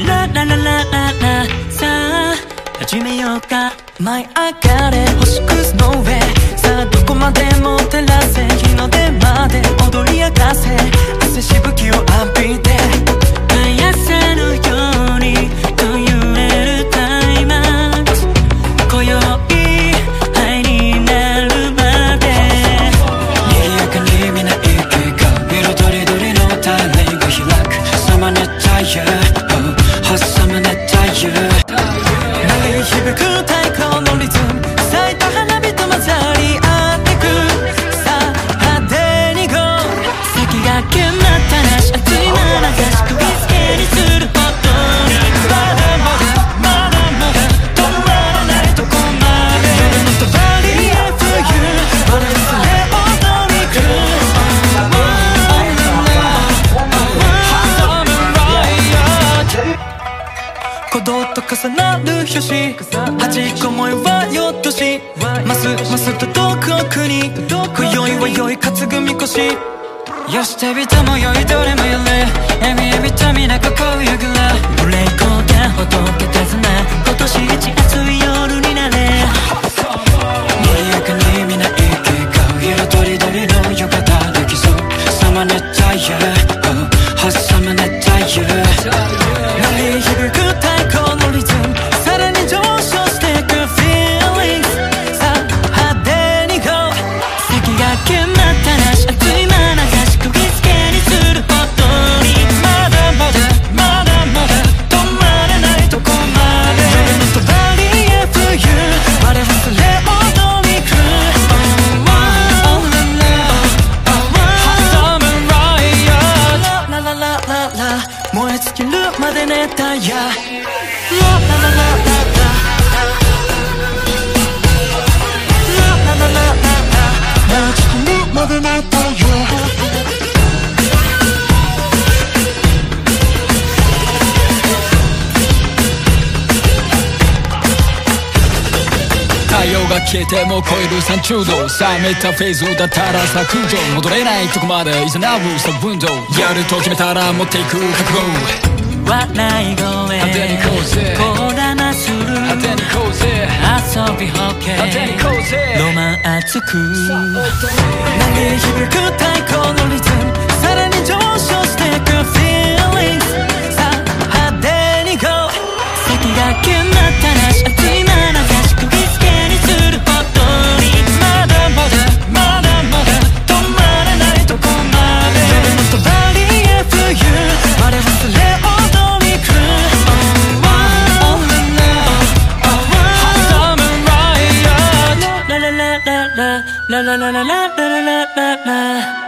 ララララララさあ始めようか舞い上がれ星屑の上さあどこまでも照らせ日の出まで踊り明かせ汗しぶきを浴びて毎朝のようにと揺れるタイマーズ今宵愛になるまで賑やかに皆息が色とりどりのタイレンが開く挟まれた夜挟まれた夜鳴り響く太鼓のリズム咲いた花火と混ざり合ってくさあ派手に GO 先がけまったなし熱いまなざし釘付けにするほどにまだまだまだまだ止まらないとこまで夜のとばりへ冬まだ忘れ踊り来る鼓動と重なる拍子端っこもいはよっとしますますと遠く奥に今宵は良い担ぐみこしよしてびたもよいどれもやれえみえびたみなここゆぐらブレイクがほどけたずな今年一暑い夜になれ賑やかにみな息が色とりどりの浴衣できそう挟まれた夜挟まれた夜鳴り響く太鼓のリズムさらに上昇してく feelings さあ派手に GO 先が決まったなし熱いまなざし釘付けにするほどにまだまだまだまだ止まれないとこまで夜のとばりへ冬我忘れ踊り来る Oh la la Summer Riot ラララララ燃え尽きるまで寝たやラララララまでなったよ太陽が消えても超える30度冷めたフェーズだったら削除戻れないとこまでいざなうサブウィンドウやると決めたら持っていく覚悟笑い声派手にこうぜこだまする派手にこうぜ遊びほけ派手にこうぜロマン熱く鳴り響く太鼓のリズムさらに上昇してく feelings さあ派手に GO 先が決まったなし熱いまなざし釘付けにするほどにまだまだまだまだ止まらないとこまで夜のとばりへ冬我忘れ踊り来る Oh la la Summer Riot ラララララララララララララ